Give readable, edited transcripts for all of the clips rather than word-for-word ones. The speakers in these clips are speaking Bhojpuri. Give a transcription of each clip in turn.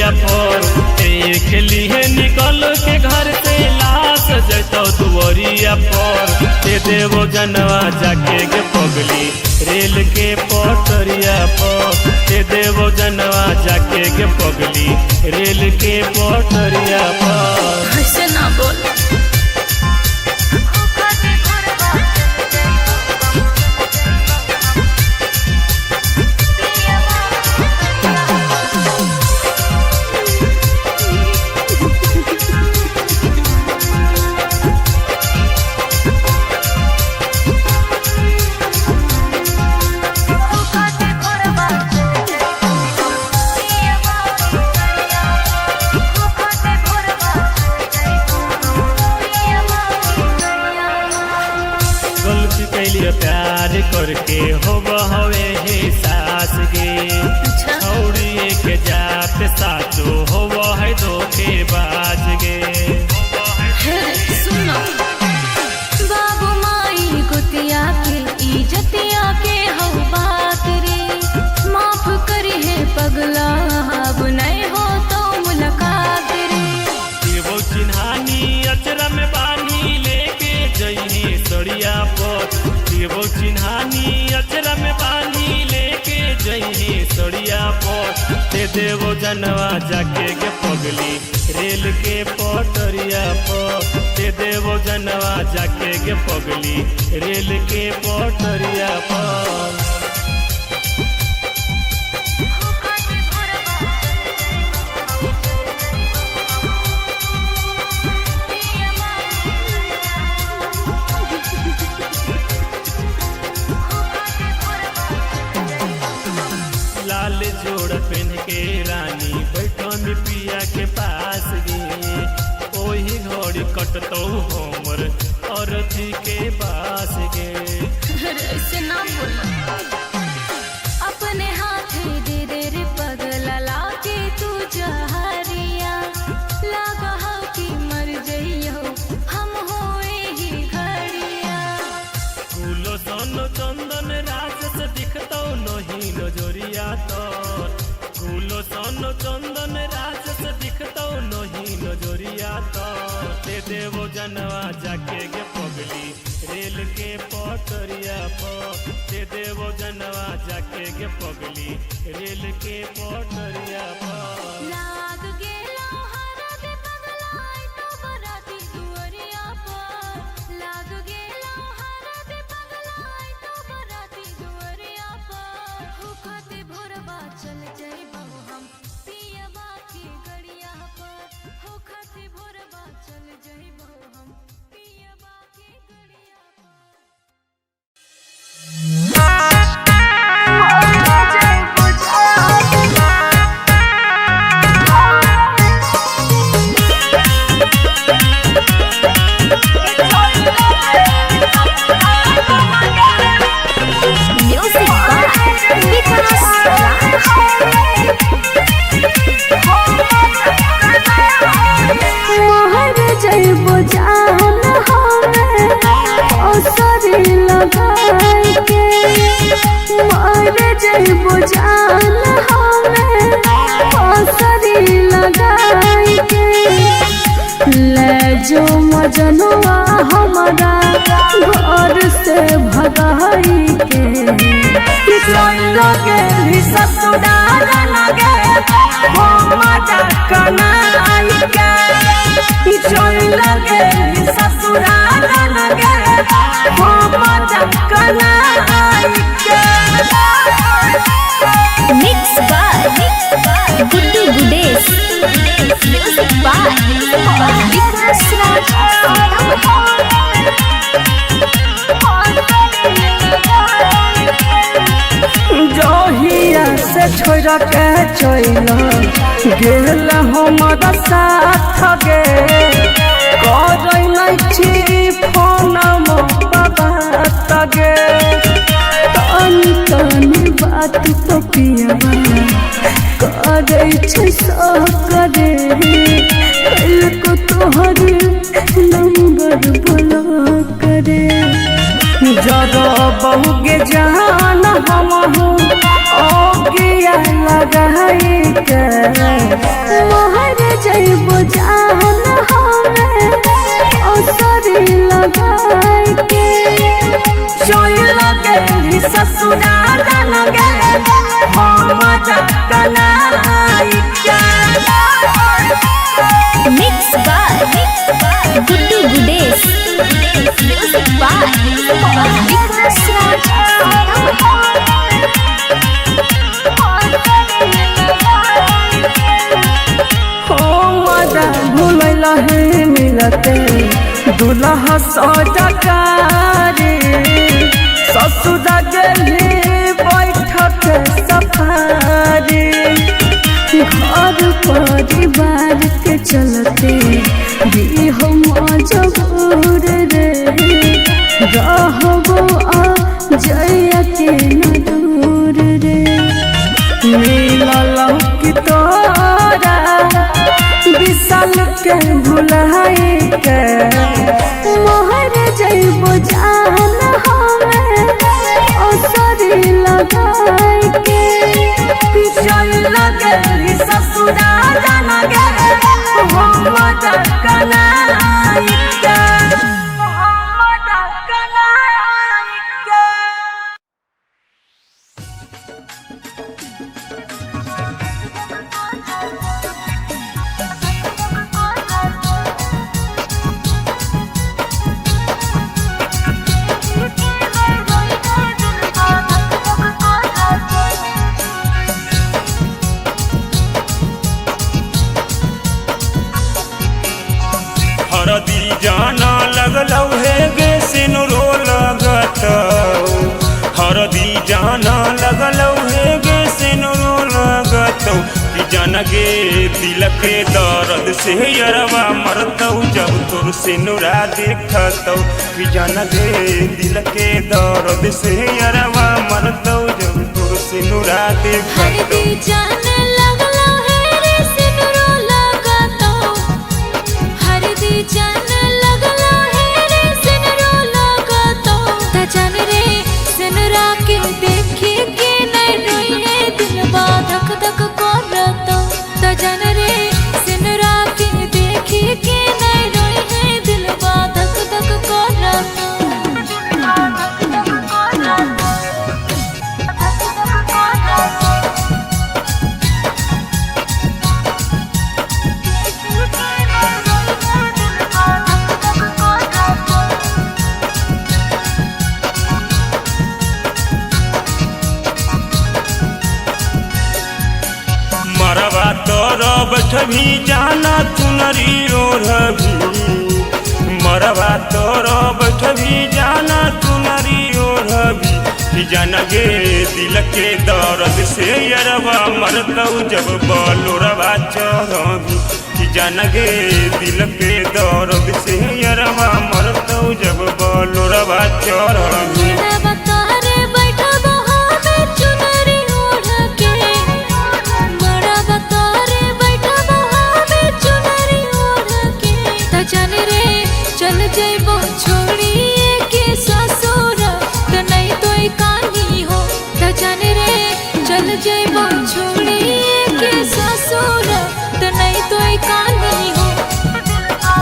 दुआरिया पर देख लिए निकल के घर से लाश जैतो दुआरिया पर दे देवो जनवा जाके गे पगली रेल के पटरिया पर दे देवो जनवा जाके गे पगली रेल के पटरिया पर। ऐसे ना बोल। प्यार करके हो हवे हे सास गे छौड़िए के जात साचो हो है धोखे बाज गे। सुनो बाबू माई गुतिया के इज्जतिया के हो बात रे माफ करी है पगला अब नहीं हो तो मुलाकात रे। वो चिन्हानी अचरा में बानी लेके जइहे सड़िया पर वो चिन्हानी अचरा में पानी लेके जइहे सड़िया पर दे देवो जनवा जाके गे पगली रेल के पटरिया पर दे देवो जनवा जाके गे पगली रेल के पटरिया पर। लाल जोड़ पहन के रानी बैठो में पिया के पास गे ओही घड़ी कटतो हमर अरथी के पास गे। ऐसे ना बोल। अपने हाथे दे दे रे पगला लाके तू जहरिया लागा हो कि मर जइयो हम होए ही घड़िया। फूलो सन चंदन राजस दिखतो नहीं नजरिया तोर फूलो सन चंदन राजस दिखतो नहीं नजरिया तोर दे देवो जनवा जाके गे पगली रेल के पटरिया पर दे देवो जनवा जाके गे पगली रेल के पटरिया पर। लाग गेलो हरा दे पगला तो बराती दुआरिया पर लाग गेलो हरा दे पगला तो बराती दुआरिया पर हुकते भोरबा चल जइबो हम पियबा के गड़िया पर हुकते भोरबा चल जइबो हम पियबा के गड़िया पर। जो मजनुआ हमारा घर से भगाई के लगे ससुराल लगे हमारा कनाई के लगे ससुराल लगे हमारा कनाई के। Mix by Guddu Gudesh music by Vikas Raj. जहिया से छोड़ के चल गेल हमारा साथ गे कर फोन बाबा तगे तनी तनी बात तो पियबा करे छै करे कल को तोहर नंबर ब्लॉक करे जरा बहुगे जान हम ओ गया लगाई के ससुराल लगे हम कलाई के। Mix by Guddu Gudesh music by Vikas Raj. भूल है मिलते दुल्हा सजकारी ससुर गेली बैठक सफारी घर परिवार के चलते भी हम मजबूर रे रहबो जया के न दूर रे मिलल की तोरा विशाल के भुलाई के मोहर जइबो जान हमें असरी लगाई के पिछल लगे ससुराल लगे हम कलाई के। हरदी जाना लगलौ हे गे सिनुरो लगतौ हरदी जाना लगलौ हे गे सिनुरो लगतौ कि जान गे दिल के दर्द से यरवा मरतौ जब तोर सिनुरा देखतौ कि जान गे दिल के दर्द से यरवा मरतौ जब तोर सिनुरा देखतौ। मरवा तोरो बैठभी जाना चुनरी ओढ़भी मरवा तोरो बैठभी जाना चुनरी ओढ़भी कि जान गे दिल के दर्द से यरवा मरतौ जब बलोरवा चढ़भी कि जान गे दिल के दर्द से यरवा मरतौ जब बलोरवा चढ़भी। चल जइबो छोड़िए के ससुर त नहीं तो कहानी हो त जाने रे चल जइबो छोड़िए के ससुर त नहीं तो कहानी हो।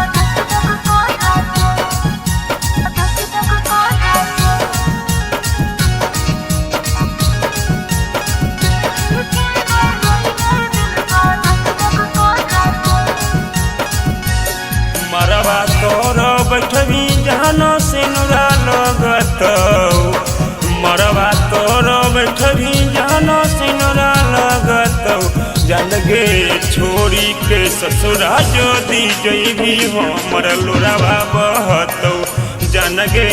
मरवा तोरो बैठभी जानो सिनुरा लगतौ मरवा तोरो बैठभी जानो सिनुरा लगतौ जान गे छोड़ी के ससुरा जोदी जइभी हमर लोरावा बहतौ जान गे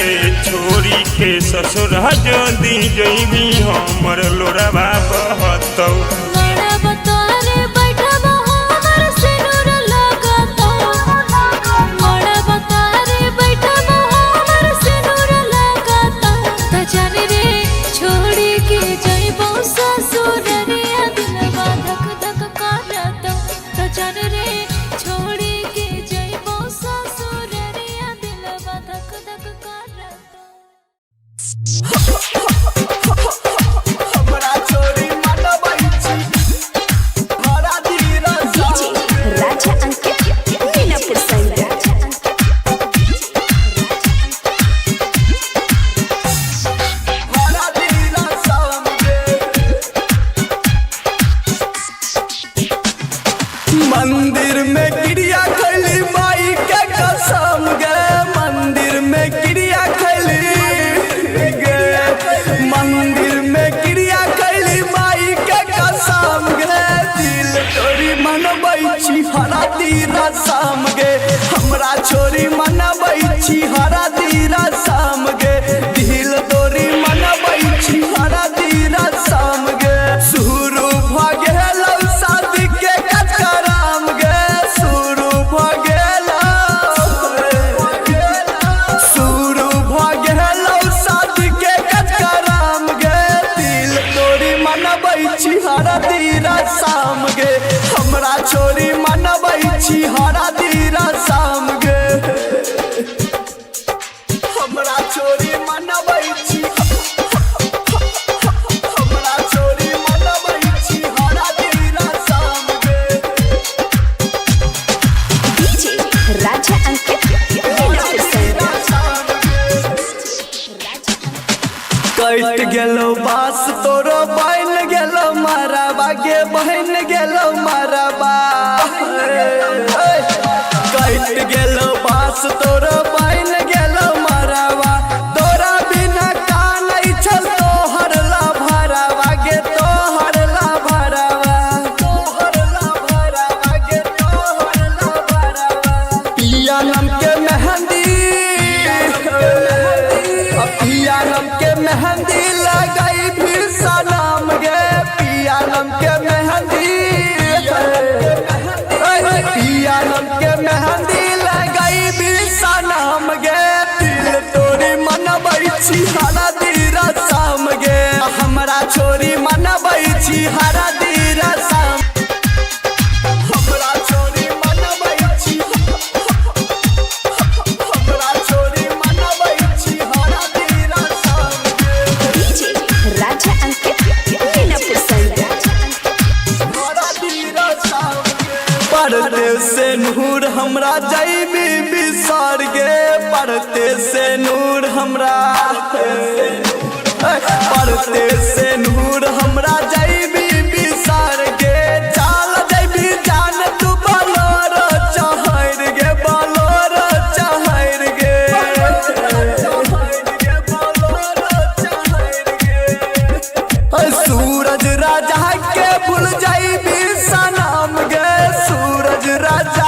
छोड़ी के ससुरा जोदी जइभी हमर लोरावा बहतौ। हमरा छोरी मनबै छी हमरा छोरी मनबै छी हरा दीरा शाम गे दिल तोरी मनबै छी हरा दीरा शाम गे शुरू भ गेलौ शादी के कार्यक्रम गे शुरू भ गेलौ शादी के कार्यक्रम गे दिल तोरी मनबै छी हरा दीरा शाम गे हमरा छोरी मनबै छी हरा दीरा शाम गे हमरा छोरी मनबै छी हमरा छोरी मनबै छी हरा दीरा शाम गे डीजे राजा अंकित कट गेलो बास तोरो बन गेलो मरबा गे बहन गेलो मरबा कट गेलो बास तोरो बन गेलो मरबा तोरा बिना कानै छल तोहर ला भरवा गे तोहर ला भरवा गे तोहर ला भरवा पिया नम के मेहंदी पिया नम के मेहंदी लगाई फिर सनम गे पिया नम के मेहंदी पिया नम के मेहंदी लगाई फिर सनम गे दिल तोरी मनबै छी हरा दीरा शाम गे हमरा छोरी मनबै छी हरा दीरा शाम हमरा छोरी मनबै छी हमरा छोरी मनबै छी हरा दीरा शाम गे डीजे राजा अंकित हरा दीरा शाम गे पढ़ते से नूर हमरा जैबी बिसार गे पढ़ते से नूर हमरा पढ़ते से नूर हमरा जैबी बिसार गे चाल जैबी जान तू बलोर चहर गे बलोर चहर गे सूरज राजा के भूल जैबी सनम गे सूरज राजा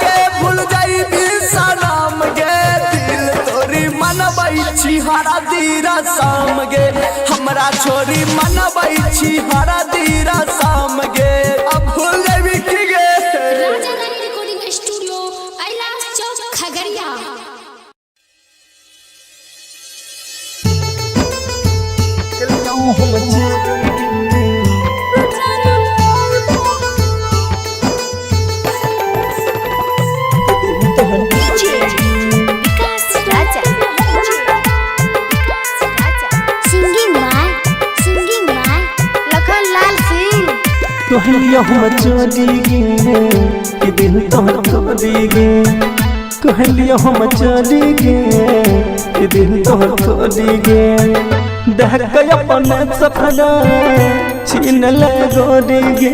के भूल जैबी सनम गे दिल तोरी मनबै छी हरा दीरा शाम गे हमरा छोरी मनबै छी हरा दीरा शाम गे अब भूल जैबी की गे राजा रानी रिकॉर्डिंग स्टूडियो कैलाश चौक खगड़िया डीजे विकास राजा सिंगिंग माय लखन लाल सिंह कहलियो हम चोरी गे कि दिल तोहर तोरी गे कहलियो हम चोरी गे कि दिल तोहर तोरी गे देख के अपन सफरा छीन ले गोरी गे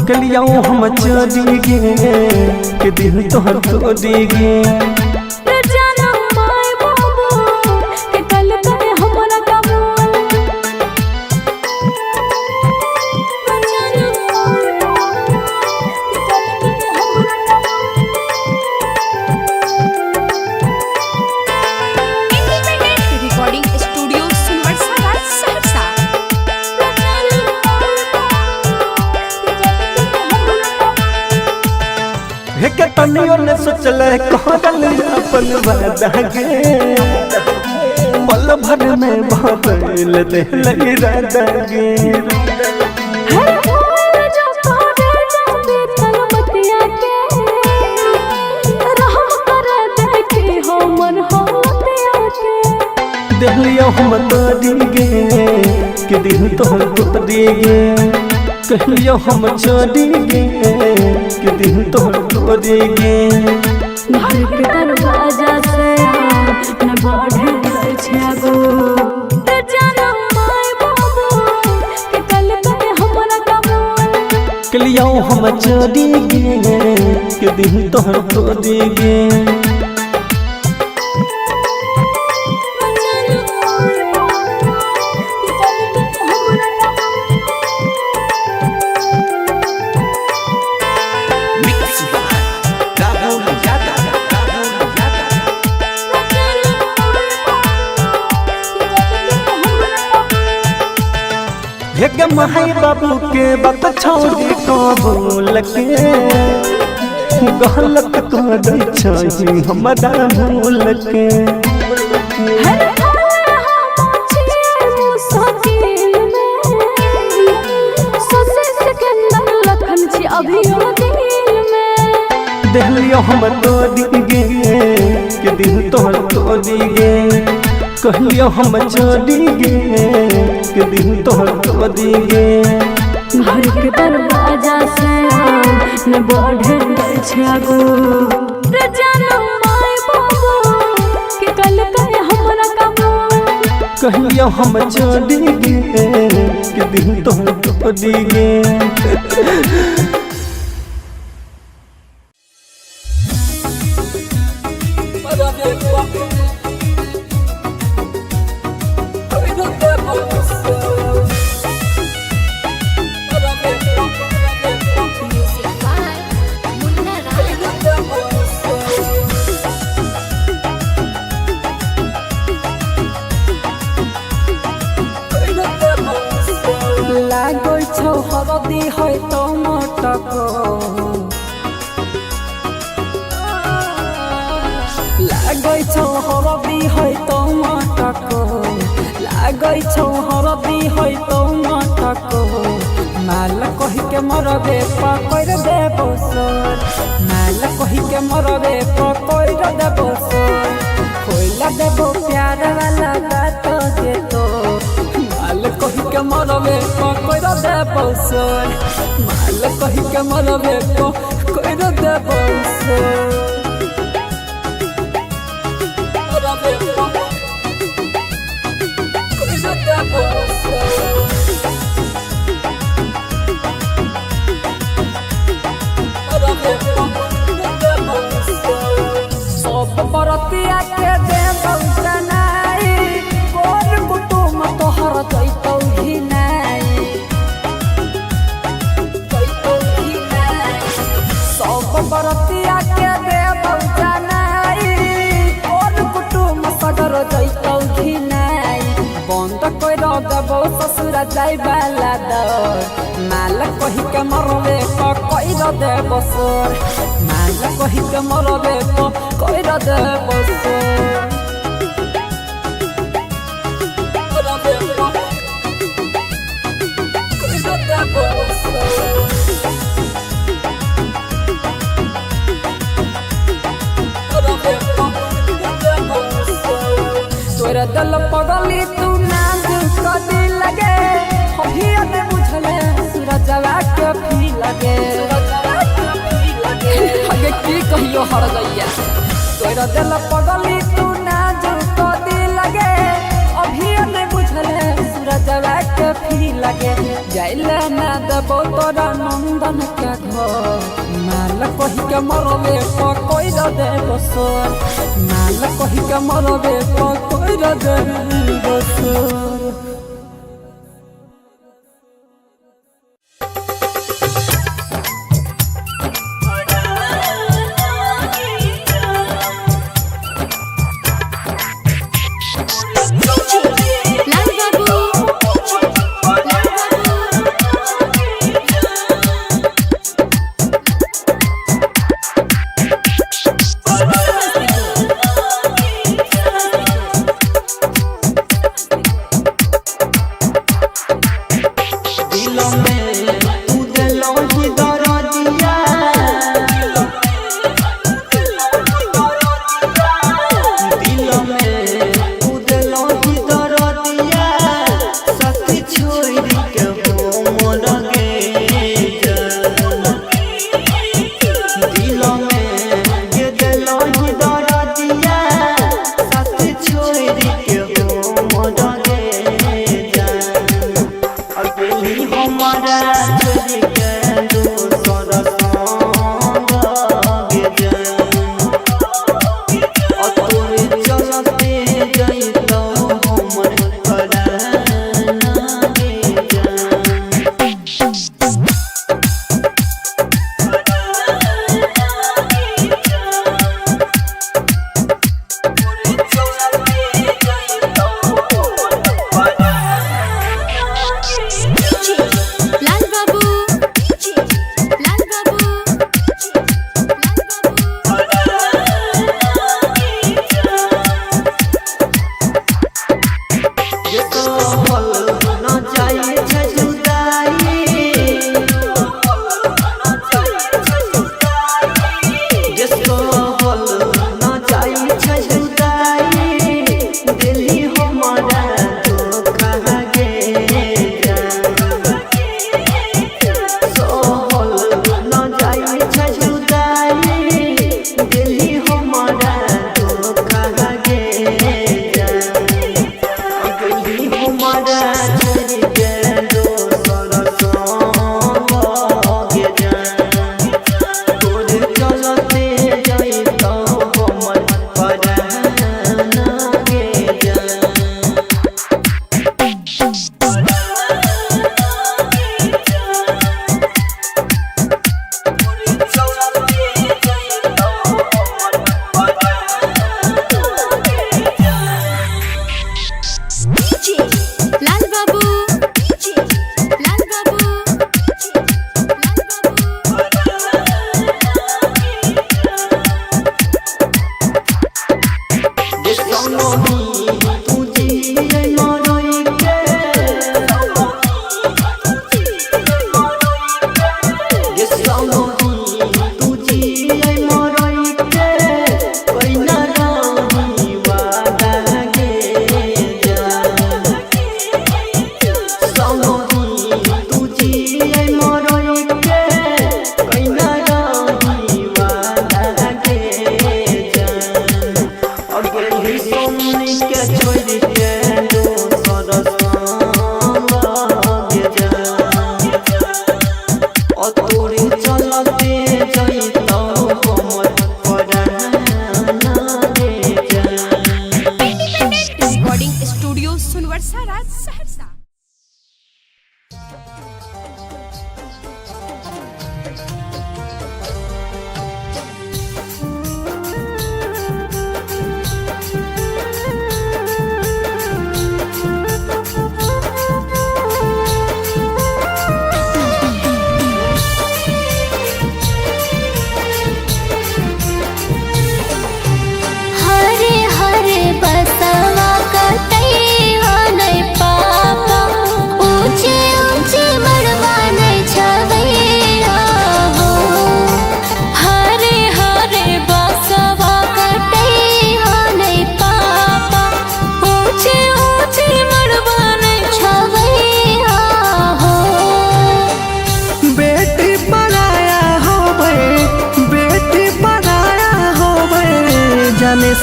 कलियो हम चोरी गे कि दिल तोहर तोरी गे रिकॉर्डिंग स्टूडियो सुनवरसा सहरसा के तनियो ने सोचल कहल अपन वादा गे पल भर में बदल दे राधा गे देहलियो हम तोरी गे कि दिल तोहर तोरी गे कहलियो हम चोरी गे कि दिल तोहर तोरी गे घर के दरवाजा से न बढ़े छै गो त जानम माय बाबू के कल पे हमरा कबूल हम चोरी गे के दिल तोहर तोरी गे एक माई बाबू के बात छोड़ी को बोल के गलत कर दै छी हमरा भूल के दिलियो हम तोड़ी गे के दिल तोहर तोड़ी गे कहलियो हम चोरी गे के दिल तोहर तोड़ी गे घर के दरवाजा से न बढ़े छै आगो रे जानो माय बाबू के कल कहे हमरा काबू कहलियो हम चोरी गे के दिल तोहर तोड़ी गे लागै छौ हरदी है तो मटको लागै छौ हरदी है तो मटको लागै छौ हरदी है तो मटको माल कहि के मरबे पकड़ देबो सर माल कहि के मरबे पकड़ देबो सर खोइला देबो प्यार वाला बात के तो माल कहि के मरबे पकड़ देबो सर माल कहि के मरबे पकड़ देबो सर सब बरतिया के देबौ जनाई कोन कुटुम तोहर जइतौ ही नाई सब बरतिया के देबौ जनाई कोन कुटुम सगर जइतौ ही नाई बंद कर देबौ ससुर जाय वाला दर माल कहि के मरबे पकड़ देबौ सर माल कहि के मरबे पकड़ देबौ सर तोरा दल पगली तू नाज कदी लगे हभिया में बुझले सूरजवा के फी लगे हगे की कहियो हर गैया तोरा दल पगली तू नाज कदी लगे अभिया में बुझले सूरजवा के फी लगे जाइला ना देबो तोरा नंदन के घर माल कहि के मरबे पकड़ देबो सर माल कहि के मरबे पकड़ देबो सर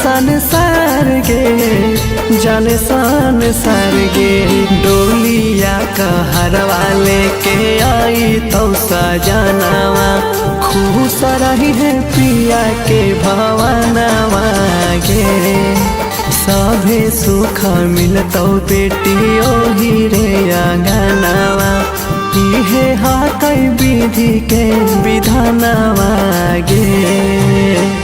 संसार गे जाने संसार गे डोलिया कहरवा लेके आई तो सजनावा खुश रही है पिया के भवनवा गे सभे सुख मिलतो बेटी ओही रे अंगनवा इहे हाथ विधि के विधानवा गे।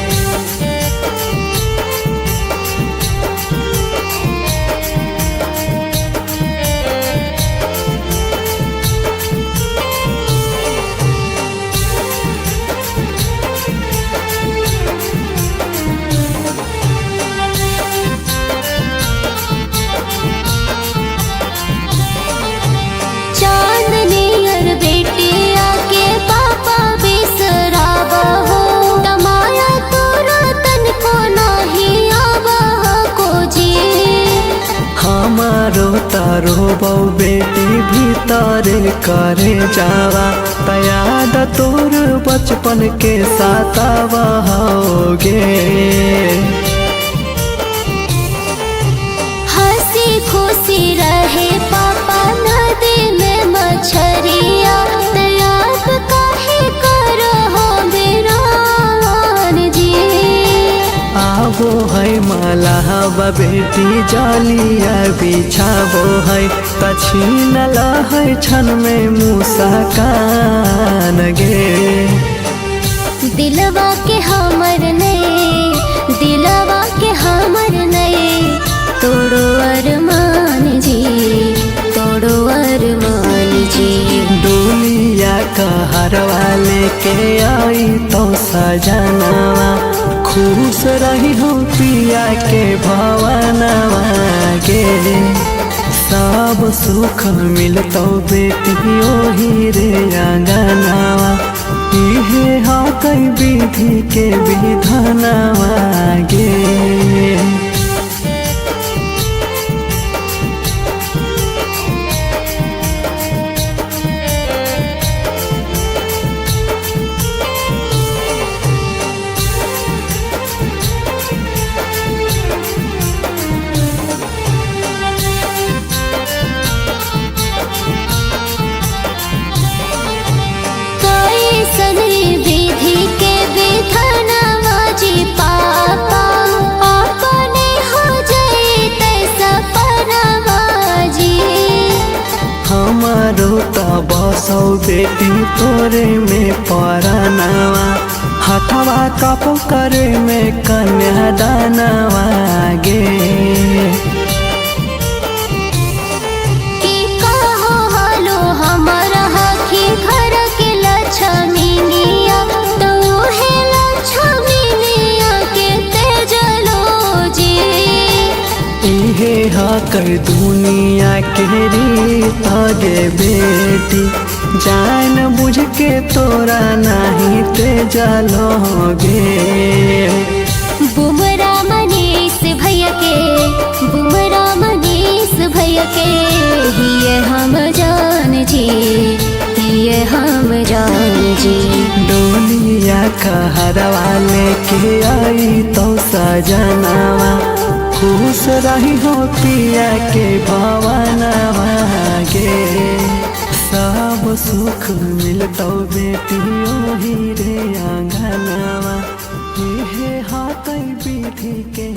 तारो बौ बेटी भीतर करे जावा तयाद तोर बचपन के सातावा होगे हंसी खुशी रहे पापा नदी में मछरिया तयाद काहे करो हो बेरान जी आवो है मलावा बेटी जालिया बिछावो है तछीन है क्षण में मूसा कान गे दिलवा के हमर नहीं दिलवा के हमर नहीं तोड़ो अरमान जी तोड़ो अरमान जी डोलिया कहरवा लेके आई तो सजनावा खुश रही हो पिया के भवनवा गे सब सुख मिलतो बेटी ओही रे अंगनवा इहे हा कई विधि के विधानवा गे। बसौ बेटी तोरे में परानावा हथवा कपो करे में कन्या दानवा गे इहे हकर दुनिया के रीत गे बेटी, जान बुझ के तोरा नहीं ते जलोगे। बुमरा मनीष भैया के, बुमरा मनीष भैया के, ये हम जान जी, ये हम जान जी। डोलिया कहरवा लेके आई तो सजनावा, खुश रही हो पिया के भवनवा गे। सब सुख मिलतो बेटी ओही रे आंगनवा, इहे हाथ विधि के